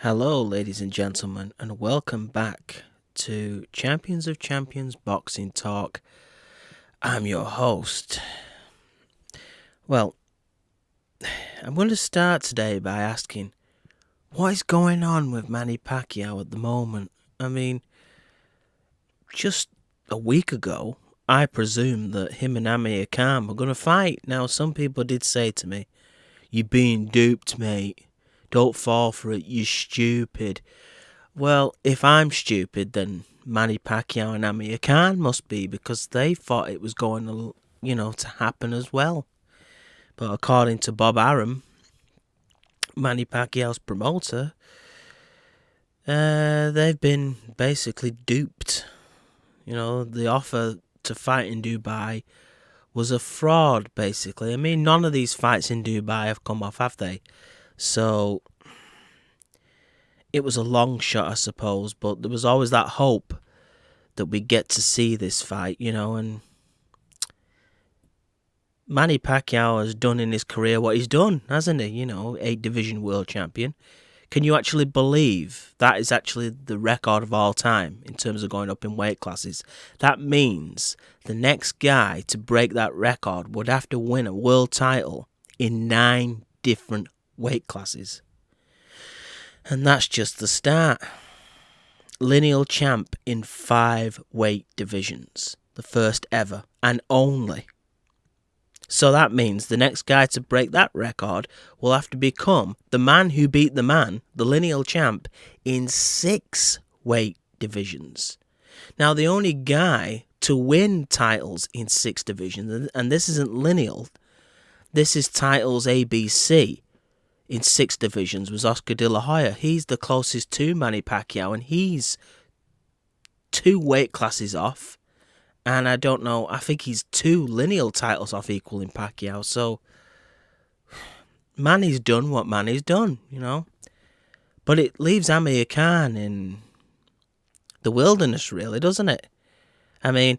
Hello, ladies and gentlemen, and welcome back to Champions of Champions Boxing Talk. I'm your host. Well, I'm going to start today by asking, what is going on with Manny Pacquiao at the moment? I mean, just a week ago, I presumed that him and Amir Khan were going to fight. Now, some people did say to me, "You're being duped, mate. Don't fall for it, you're stupid." Well, if I'm stupid, then Manny Pacquiao and Amir Khan must be, because they thought it was going to happen as well. But according to Bob Arum, Manny Pacquiao's promoter, they've been basically duped. The offer to fight in Dubai was a fraud, basically. I mean, none of these fights in Dubai have come off, have they? So it was a long shot, I suppose, but there was always that hope that we get to see this fight, and Manny Pacquiao has done in his career what he's done, hasn't he? 8-division world champion. Can you actually believe that is actually the record of all time in terms of going up in weight classes? That means the next guy to break that record would have to win a world title in 9 different weight classes. And that's just the start. Lineal champ in 5 weight divisions. The first ever and only. So that means the next guy to break that record will have to become the man who beat the man, the lineal champ, in 6 weight divisions. Now, the only guy to win titles in 6 divisions, and this isn't lineal, this is titles ABC in 6 divisions, was Oscar De La Hoya. He's the closest to Manny Pacquiao, and he's 2 weight classes off. And I don't know, I think he's 2 lineal titles off equaling Pacquiao. So, Manny's done what Manny's done, But it leaves Amir Khan in the wilderness, really, doesn't it? I mean,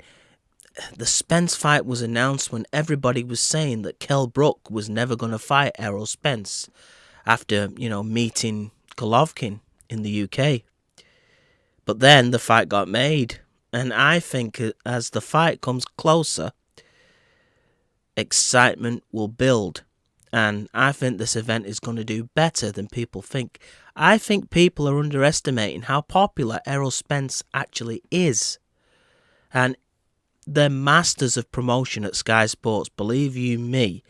the Spence fight was announced when everybody was saying that Kell Brook was never going to fight Errol Spence after, meeting Golovkin in the UK. But then the fight got made. And I think as the fight comes closer, excitement will build. And I think this event is going to do better than people think. I think people are underestimating how popular Errol Spence actually is. And they're masters of promotion at Sky Sports, believe you me.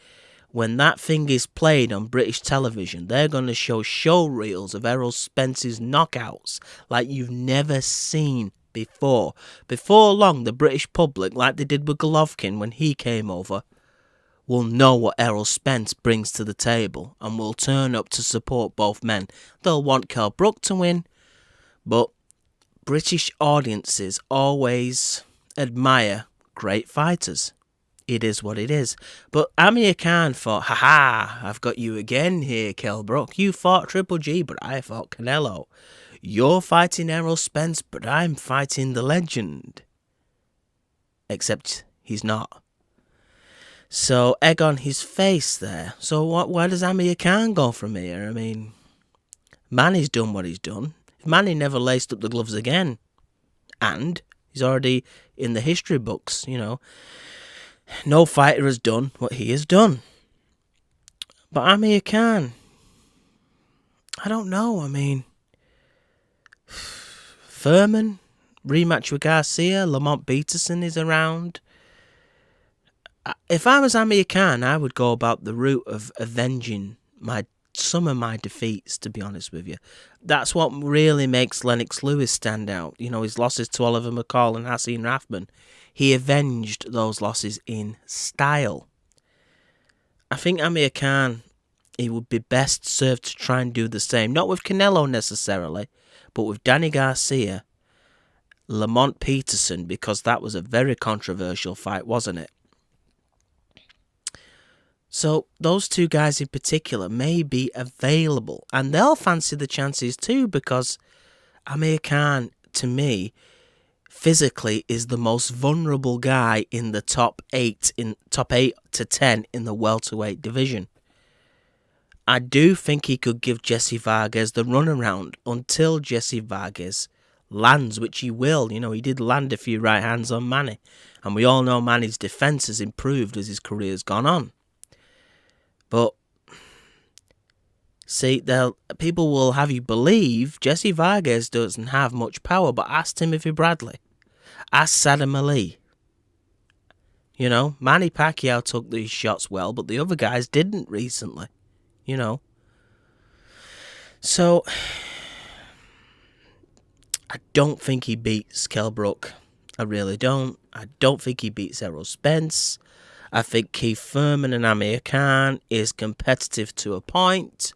When that thing is played on British television, they're going to show reels of Errol Spence's knockouts like you've never seen before. Before long, the British public, like they did with Golovkin when he came over, will know what Errol Spence brings to the table and will turn up to support both men. They'll want Kell Brook to win, but British audiences always admire great fighters. It is what it is. But Amir Khan thought, I've got you again here, Kell Brook. You fought Triple G, but I fought Canelo. You're fighting Errol Spence, but I'm fighting the legend. Except he's not. So, egg on his face there. So, where does Amir Khan go from here? I mean, Manny's done what he's done. If Manny never laced up the gloves again, and he's already in the history books, no fighter has done what he has done. But Amir Khan, I don't know. I mean, Furman, rematch with Garcia, Lamont Peterson is around. If I was Amir Khan, I would go about the route of avenging some of my defeats, to be honest with you. That's what really makes Lennox Lewis stand out. His losses to Oliver McCall and Hasim Rahman. He avenged those losses in style. I think Amir Khan, he would be best served to try and do the same. Not with Canelo necessarily, but with Danny Garcia, Lamont Peterson, because that was a very controversial fight, wasn't it? So those 2 guys in particular may be available, and they'll fancy the chances too, because Amir Khan, to me, physically is the most vulnerable guy in the top 8 to 10 in the welterweight division. I do think he could give Jesse Vargas the runaround until Jesse Vargas lands, which he will. You know, he did land a few right hands on Manny. And we all know Manny's defence has improved as his career's gone on. But, see, people will have you believe Jesse Vargas doesn't have much power, but ask Timothy Bradley. Ask Saddam Ali. You know, Manny Pacquiao took these shots well, but the other guys didn't recently. You know. So, I don't think he beats Kell Brook. I really don't. I don't think he beats Errol Spence. I think Keith Thurman and Amir Khan is competitive to a point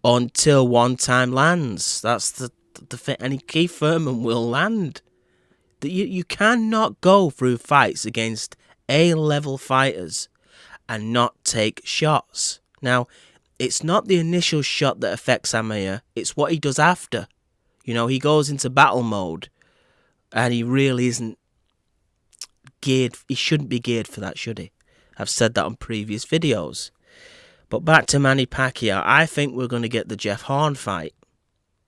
until one time lands. That's the thing. And Keith Thurman will land. You cannot go through fights against A-level fighters and not take shots. Now, it's not the initial shot that affects Amir. It's what he does after. You know, he goes into battle mode. And he really isn't geared. He shouldn't be geared for that, should he? I've said that on previous videos. But back to Manny Pacquiao. I think we're going to get the Jeff Horn fight.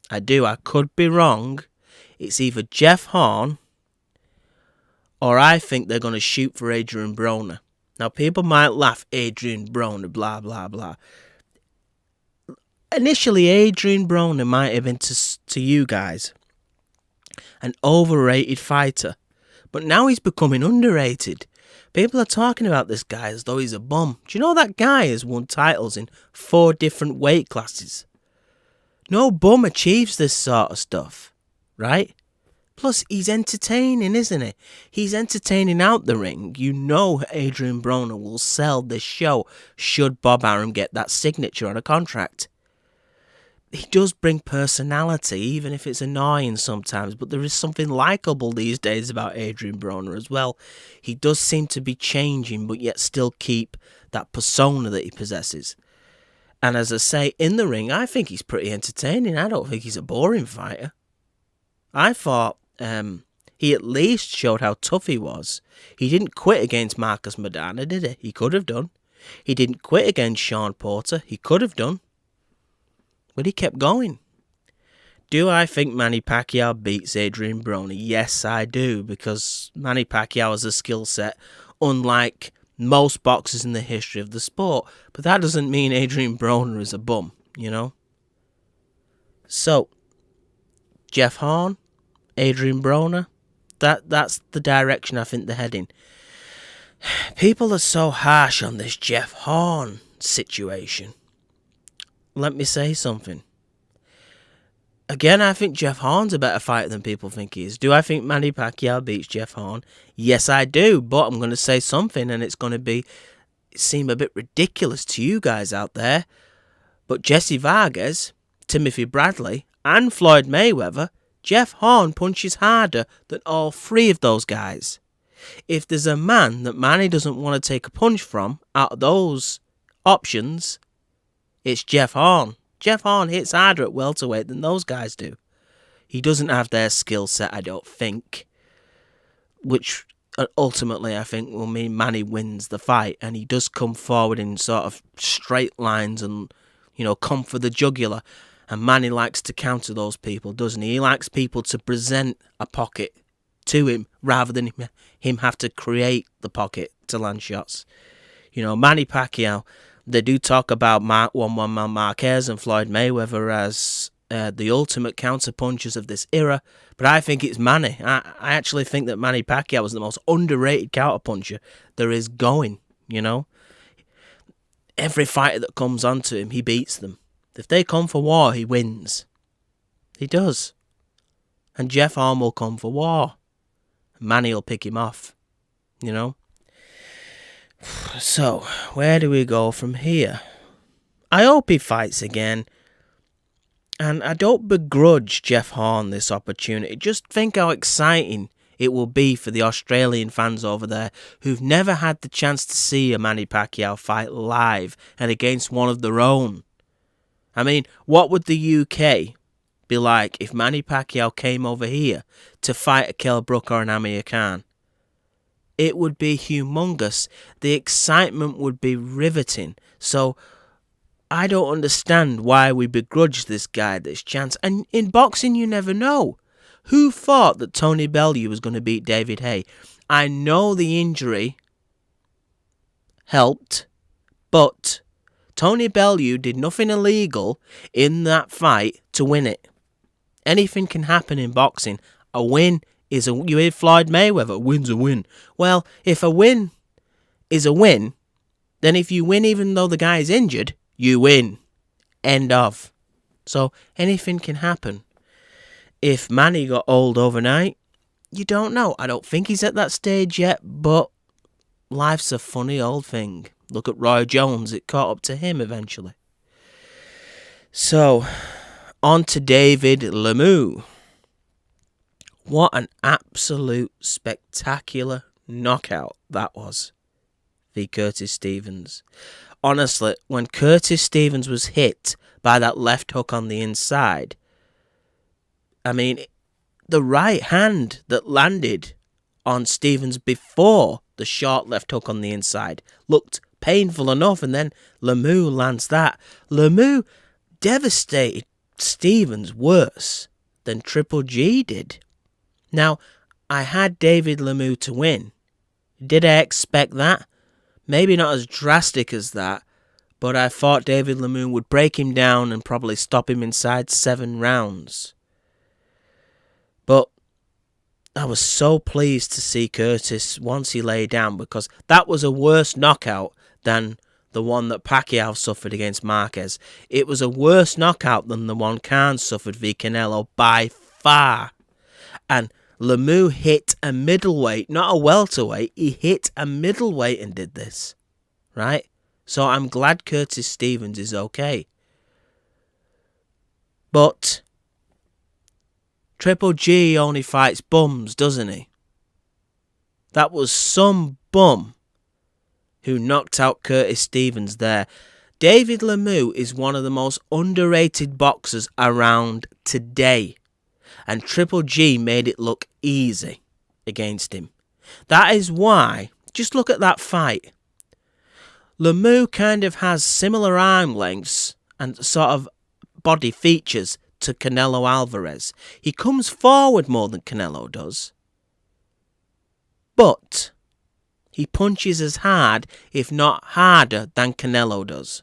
I do. I could be wrong. It's either Jeff Horn or I think they're going to shoot for Adrian Broner. Now, people might laugh, Adrian Broner, blah, blah, blah. Initially, Adrian Broner might have been to you guys an overrated fighter. But now he's becoming underrated. People are talking about this guy as though he's a bum. Do you know that guy has won titles in 4 different weight classes? No bum achieves this sort of stuff, right? Plus, he's entertaining, isn't he? He's entertaining out the ring. You know Adrian Broner will sell this show should Bob Arum get that signature on a contract. He does bring personality, even if it's annoying sometimes, but there is something likeable these days about Adrian Broner as well. He does seem to be changing, but yet still keep that persona that he possesses. And as I say, in the ring, I think he's pretty entertaining. I don't think he's a boring fighter. I thought he at least showed how tough he was. He didn't quit against Marcus Maidana, did he? He could have done. He didn't quit against Sean Porter. He could have done. But he kept going. Do I think Manny Pacquiao beats Adrian Broner? Yes, I do, because Manny Pacquiao has a skill set unlike most boxers in the history of the sport. But that doesn't mean Adrian Broner is a bum, you know? So, Jeff Horn, Adrian Broner, that's the direction I think they're heading. People are so harsh on this Jeff Horn situation. Let me say something. Again, I think Jeff Horn's a better fighter than people think he is. Do I think Manny Pacquiao beats Jeff Horn? Yes, I do. But I'm going to say something, and it's going to seem a bit ridiculous to you guys out there. But Jesse Vargas, Timothy Bradley, and Floyd Mayweather, Jeff Horn punches harder than all 3 of those guys. If there's a man that Manny doesn't want to take a punch from out of those options, it's Jeff Horn. Jeff Horn hits harder at welterweight than those guys do. He doesn't have their skill set, I don't think. Which ultimately I think will mean Manny wins the fight. And he does come forward in sort of straight lines and, you know, come for the jugular. And Manny likes to counter those people, doesn't he? He likes people to present a pocket to him rather than him have to create the pocket to land shots. You know, Manny Pacquiao, they do talk about Juan Marquez and Floyd Mayweather as the ultimate counter-punchers of this era, but I think it's Manny. I actually think that Manny Pacquiao is the most underrated counter-puncher there is going, you know. Every fighter that comes onto him, he beats them. If they come for war, he wins. He does. And Jeff Horn will come for war. Manny will pick him off, you know. So, where do we go from here? I hope he fights again. And I don't begrudge Jeff Horn this opportunity. Just think how exciting it will be for the Australian fans over there who've never had the chance to see a Manny Pacquiao fight live and against one of their own. I mean, what would the UK be like if Manny Pacquiao came over here to fight a Kell Brook or an Amir Khan? It would be humongous. The excitement would be riveting. So, I don't understand why we begrudge this guy this chance. And in boxing, you never know. Who thought that Tony Bellew was going to beat David Haye? I know the injury helped, but Tony Bellew did nothing illegal in that fight to win it. Anything can happen in boxing. A win is a... You hear Floyd Mayweather, a win's a win. Well, if a win is a win, then if you win even though the guy is injured, you win. End of. So anything can happen. If Manny got old overnight, you don't know. I don't think he's at that stage yet, but life's a funny old thing. Look at Roy Jones. It caught up to him eventually. So, on to David lemieux. What an absolute spectacular knockout that was. The Curtis Stevens. Honestly, when Curtis Stevens was hit by that left hook on the inside, I mean, the right hand that landed on Stevens before the short left hook on the inside looked painful enough, and then lemieux lands that. Lemieux devastated Stevens worse than Triple G did. Now, I had David lemieux to win. Did I expect that? Maybe not as drastic as that, but I thought David lemieux would break him down and probably stop him inside 7 rounds. But I was so pleased to see Curtis once he lay down, because that was a worse knockout than the one that Pacquiao suffered against Marquez. It was a worse knockout than the one Khan suffered v Canelo by far. And lemieux hit a middleweight, not a welterweight. He hit a middleweight and did this, right? So I'm glad Curtis Stevens is okay. But Triple G only fights bums, doesn't he? That was some bum who knocked out Curtis Stevens there. David lemieux is one of the most underrated boxers around today. And Triple G made it look easy against him. That is why, just look at that fight. lemieux kind of has similar arm lengths and sort of body features to Canelo Alvarez. He comes forward more than Canelo does. But he punches as hard, if not harder, than Canelo does.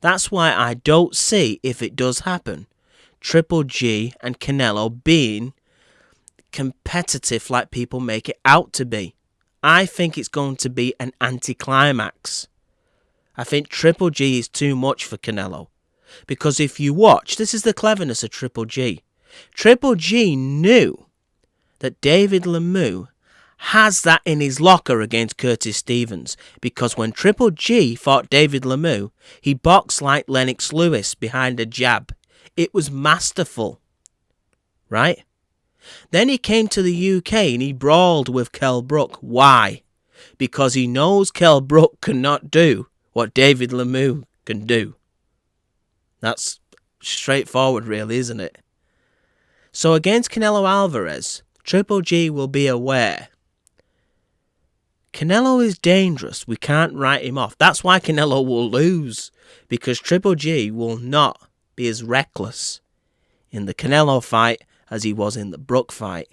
That's why I don't see, if it does happen, Triple G and Canelo being competitive like people make it out to be. I think it's going to be an anticlimax. I think Triple G is too much for Canelo. Because if you watch, this is the cleverness of Triple G. Triple G knew that David lemieux has that in his locker against Curtis Stevens. Because when Triple G fought David lemieux, he boxed like Lennox Lewis behind a jab. It was masterful. Right? Then he came to the UK and he brawled with Kell Brook. Why? Because he knows Kell Brook cannot do what David lemieux can do. That's straightforward, really, isn't it? So against Canelo Alvarez, Triple G will be aware. Canelo is dangerous. We can't write him off. That's why Canelo will lose. Because Triple G will not be as reckless in the Canelo fight as he was in the Brook fight.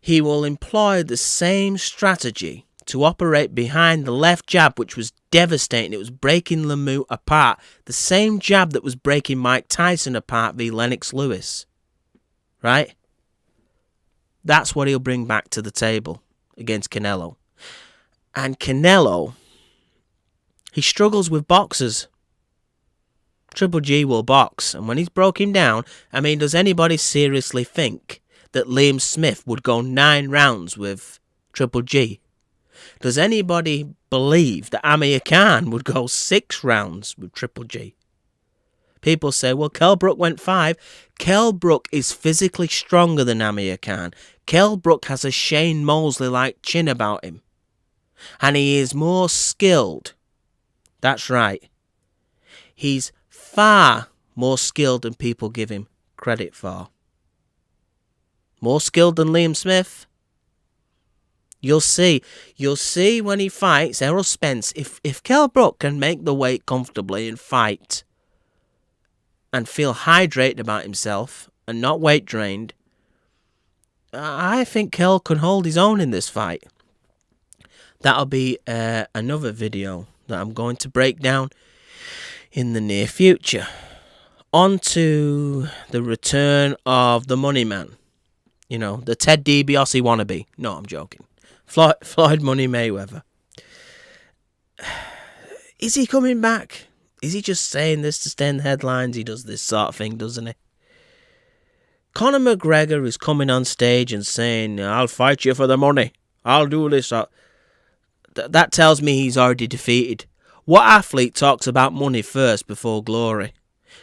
He will employ the same strategy to operate behind the left jab, which was devastating. It was breaking lemieux apart. The same jab that was breaking Mike Tyson apart v Lennox Lewis. Right? That's what he'll bring back to the table against Canelo. And Canelo, he struggles with boxers. Triple G will box. And when he's broke him down, I mean, does anybody seriously think that Liam Smith would go 9 rounds with Triple G? Does anybody believe that Amir Khan would go 6 rounds with Triple G? People say, well, Kell Brook went 5. Kell Brook is physically stronger than Amir Khan. Kell Brook has a Shane Mosley-like chin about him. And he is more skilled. That's right. He's far more skilled than people give him credit for. More skilled than Liam Smith? You'll see when he fights Errol Spence, if Kell Brook can make the weight comfortably and fight and feel hydrated about himself and not weight drained, I think Kell can hold his own in this fight. That'll be another video that I'm going to break down in the near future. On to the return of the money man. You know, the Ted DiBiase wannabe. No, I'm joking. Floyd Money Mayweather. Is he coming back? Is he just saying this to stay in the headlines? He does this sort of thing, doesn't he? Conor McGregor is coming on stage and saying, I'll fight you for the money. I'll do this. That tells me he's already defeated. What athlete talks about money first before glory?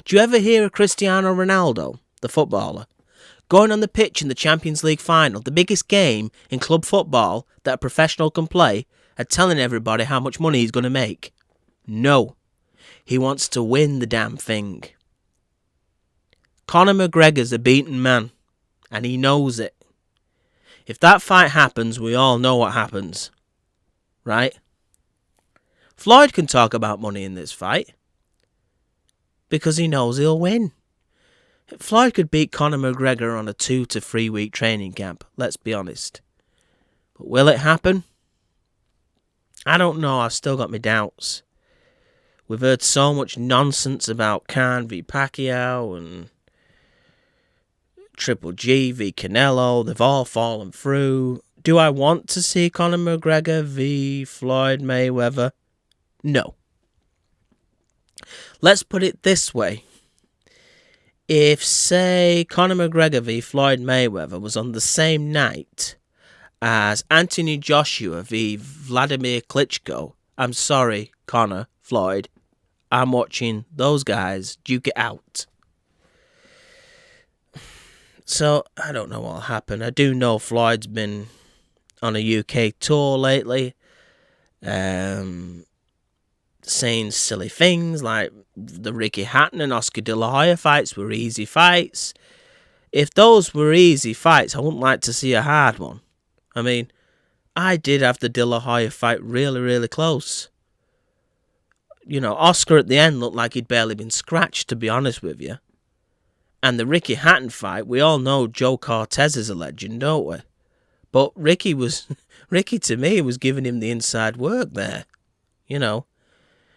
Do you ever hear of Cristiano Ronaldo, the footballer, going on the pitch in the Champions League final, the biggest game in club football that a professional can play, and telling everybody how much money he's going to make? No. He wants to win the damn thing. Conor McGregor's a beaten man, and he knows it. If that fight happens, we all know what happens. Right? Floyd can talk about money in this fight because he knows he'll win. Floyd could beat Conor McGregor on a 2 to 3 week training camp, let's be honest. But will it happen? I don't know, I've still got my doubts. We've heard so much nonsense about Khan v Pacquiao and Triple G v Canelo. They've all fallen through. Do I want to see Conor McGregor v Floyd Mayweather? No. Let's put it this way. If, say, Conor McGregor v Floyd Mayweather was on the same night as Anthony Joshua v Vladimir Klitschko, I'm sorry, Conor, Floyd, I'm watching those guys duke it out. So, I don't know what'll happen. I do know Floyd's been on a UK tour lately, saying silly things like the Ricky Hatton and Oscar De La Hoya fights were easy fights. If those were easy fights, I wouldn't like to see a hard one. I mean, I did have the De La Hoya fight really, really close. You know, Oscar at the end looked like he'd barely been scratched, to be honest with you. And the Ricky Hatton fight, we all know Joe Cortez is a legend, don't we? But Ricky to me was giving him the inside work there, you know.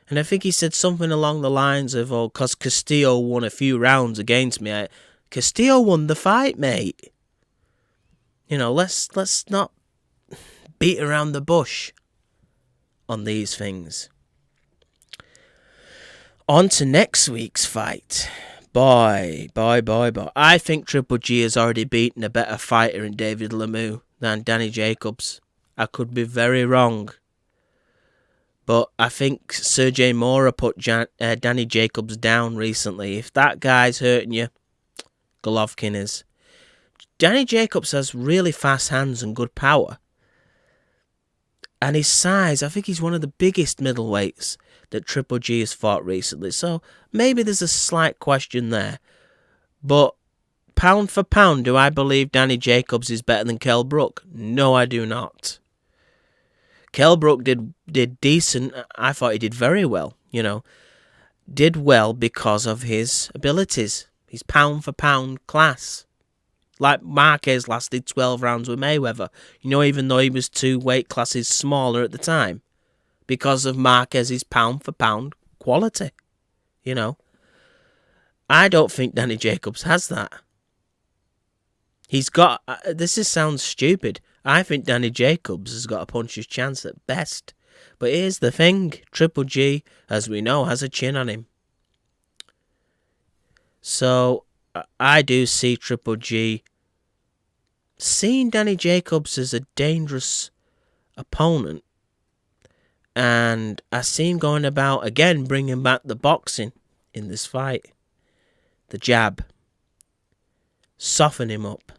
And I think he said something along the lines of, oh, because Castillo won a few rounds against me. Castillo won the fight, mate. You know, let's not beat around the bush on these things. On to next week's fight. Boy. I think Triple G has already beaten a better fighter in David Lemieux than Danny Jacobs. I could be very wrong. But I think Sergey Mora put Danny Jacobs down recently. If that guy's hurting you, Golovkin is. Danny Jacobs has really fast hands and good power. And his size, I think he's one of the biggest middleweights that Triple G has fought recently. So maybe there's a slight question there. But pound for pound, do I believe Danny Jacobs is better than Kell Brook? No, I do not. Kell Brook did decent. I thought he did very well, you know. Did well because of his abilities. His pound for pound class. Like Marquez lasted 12 rounds with Mayweather. You know, even though he was 2 weight classes smaller at the time. Because of Marquez's pound for pound quality. You know. I don't think Danny Jacobs has that. He's got... sounds stupid. I think Danny Jacobs has got a puncher's chance at best. But here's the thing. Triple G, as we know, has a chin on him. So, I do see Triple G seeing Danny Jacobs as a dangerous opponent. And I see him going about, again, bringing back the boxing in this fight. The jab. Soften him up.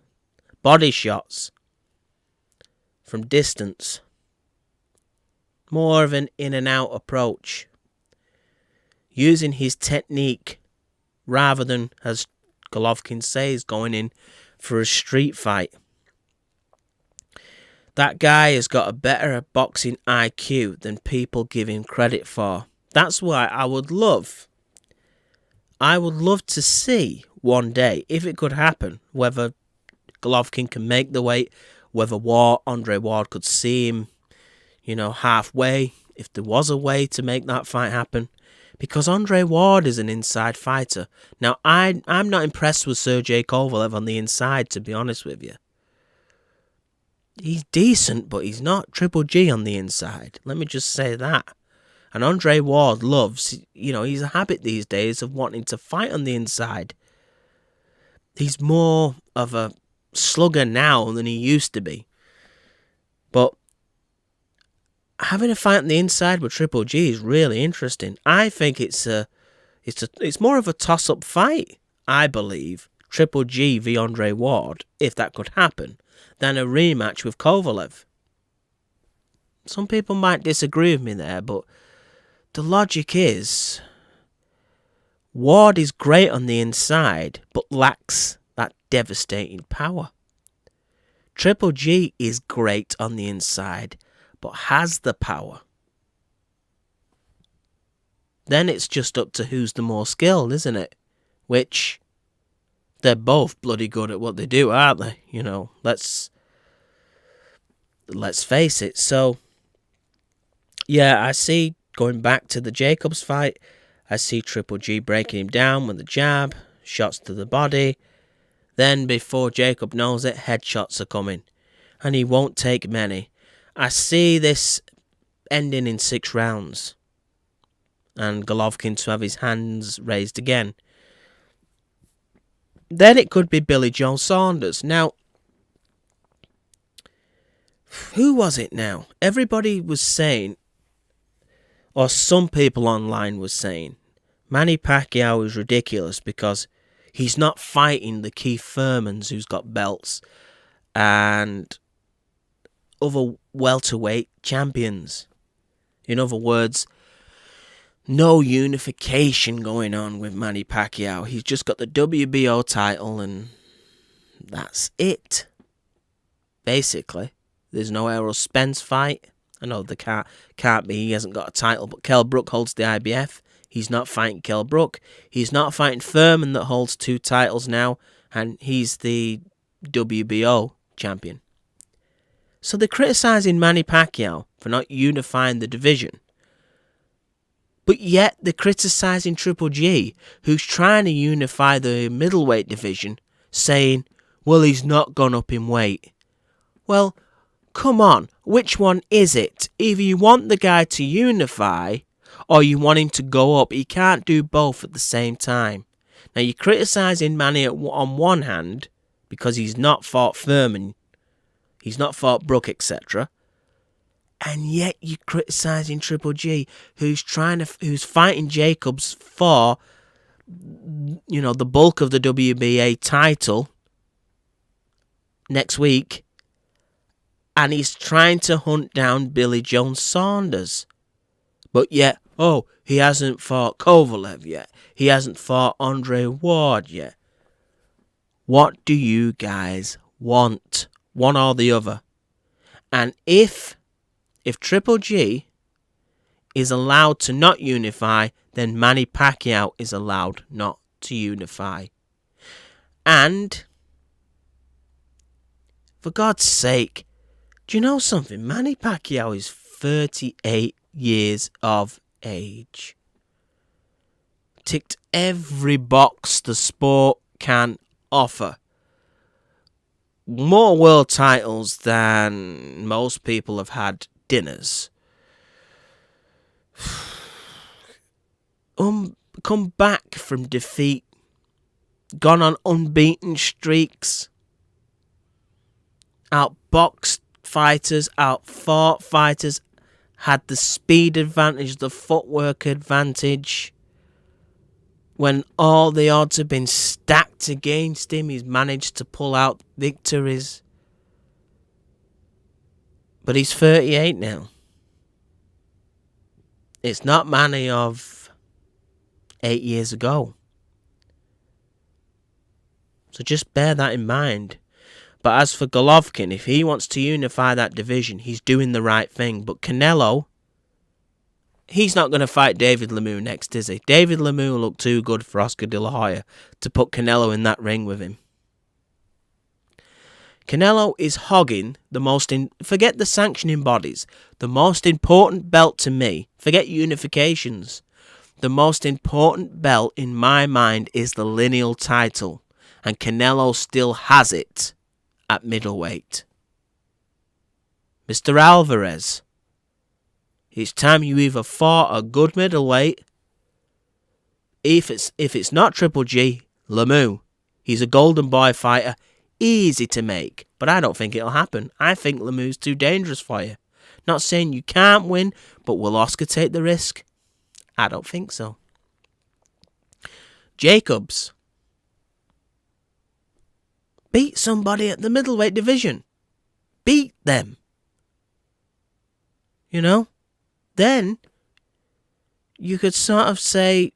Body shots. From distance. More of an in and out approach. Using his technique rather than, as Golovkin says, going in for a street fight. That guy has got a better boxing IQ than people give him credit for. That's why I would love to see one day, if it could happen, whether Golovkin can make the weight, whether Andre Ward could see him, halfway, if there was a way to make that fight happen. Because Andre Ward is an inside fighter. Now, I'm not impressed with Sergey Kovalev on the inside, to be honest with you. He's decent, but he's not Triple G on the inside. Let me just say that. And Andre Ward loves, he's a habit these days of wanting to fight on the inside. He's more of a slugger now than he used to be. But having a fight on the inside with Triple G is really interesting. I think it's more of a toss-up fight, I believe, Triple G v Andre Ward, if that could happen, than a rematch with Kovalev. Some people might disagree with me there, but the logic is Ward is great on the inside, but lacks that devastating power. Triple G is great on the inside, but has the power. Then it's just up to who's the more skilled, isn't it? Which, they're both bloody good at what they do, aren't they? Let's face it. So, yeah, I see, going back to the Jacobs fight, I see Triple G breaking him down with a jab, shots to the body. Then, before Jacob knows it, headshots are coming. And he won't take many. I see this ending in 6 rounds. And Golovkin to have his hands raised again. Then it could be Billy Joe Saunders. Now, who was it now? Everybody was saying, or some people online was saying, Manny Pacquiao is ridiculous because he's not fighting the Keith Thurmans who's got belts and other welterweight champions. In other words, no unification going on with Manny Pacquiao. He's just got the WBO title and that's it. Basically, there's no Errol Spence fight. I know there can't be. He hasn't got a title, but Kell Brook holds the IBF. He's not fighting Kell Brook. He's not fighting Thurman that holds 2 titles now, and he's the WBO champion. So they're criticising Manny Pacquiao for not unifying the division. But yet they're criticising Triple G, who's trying to unify the middleweight division, saying, well, he's not gone up in weight. Well, come on, which one is it? Either you want the guy to unify, or you want him to go up. He can't do both at the same time. Now, you're criticising Manny on one hand, because he's not fought Thurman, he's not fought Brook, etc., and yet you're criticising Triple G, who's fighting Jacobs for, the bulk of the WBA title next week, and he's trying to hunt down Billy Joe Saunders. But yet, he hasn't fought Kovalev yet. He hasn't fought Andre Ward yet. What do you guys want? One or the other. And if Triple G is allowed to not unify, then Manny Pacquiao is allowed not to unify. And, for God's sake, do you know something? Manny Pacquiao is 38 years of age. Ticked every box the sport can offer. More world titles than most people have had dinners. Come back from defeat. Gone on unbeaten streaks. Outboxed fighters, outfought fighters. Had the speed advantage, the footwork advantage. When all the odds have been stacked against him, he's managed to pull out victories. But he's 38 now. It's not Manny of 8 years ago. So just bear that in mind. But as for Golovkin, if he wants to unify that division, he's doing the right thing. But Canelo, he's not going to fight David Lemieux next, is he? David Lemieux looked too good for Oscar De La Hoya to put Canelo in that ring with him. Canelo is hogging forget the sanctioning bodies, the most important belt to me, forget unifications. The most important belt in my mind is the lineal title, and Canelo still has it at middleweight. Mr. Alvarez, it's time you either fought a good middleweight. If it's not Triple G, Lemieux, he's a golden boy fighter, easy to make, but I don't think it'll happen. I think Lemieux's too dangerous for you. Not saying you can't win, but will Oscar take the risk? I don't think so. Jacobs, beat somebody at the middleweight division. Beat them. You know? Then you could sort of say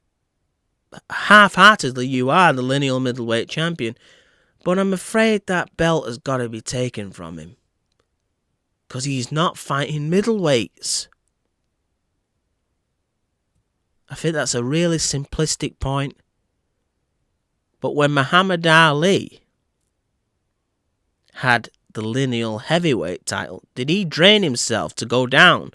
half-heartedly you are the lineal middleweight champion, but I'm afraid that belt has got to be taken from him. Because he's not fighting middleweights. I think that's a really simplistic point. But when Muhammad Ali had the lineal heavyweight title, did he drain himself to go down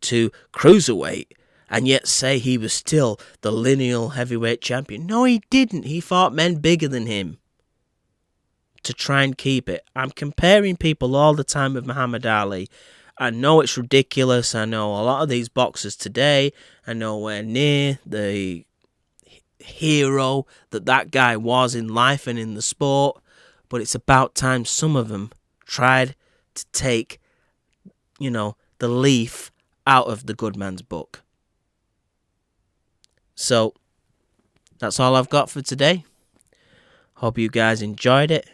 to cruiserweight and yet say he was still the lineal heavyweight champion? No, he didn't. He fought men bigger than him to try and keep it. I'm comparing people all the time with Muhammad Ali. I know it's ridiculous. I know a lot of these boxers today are nowhere near the hero that guy was in life and in the sport. But it's about time some of them tried to take, the leaf out of the good man's book. So, that's all I've got for today. Hope you guys enjoyed it.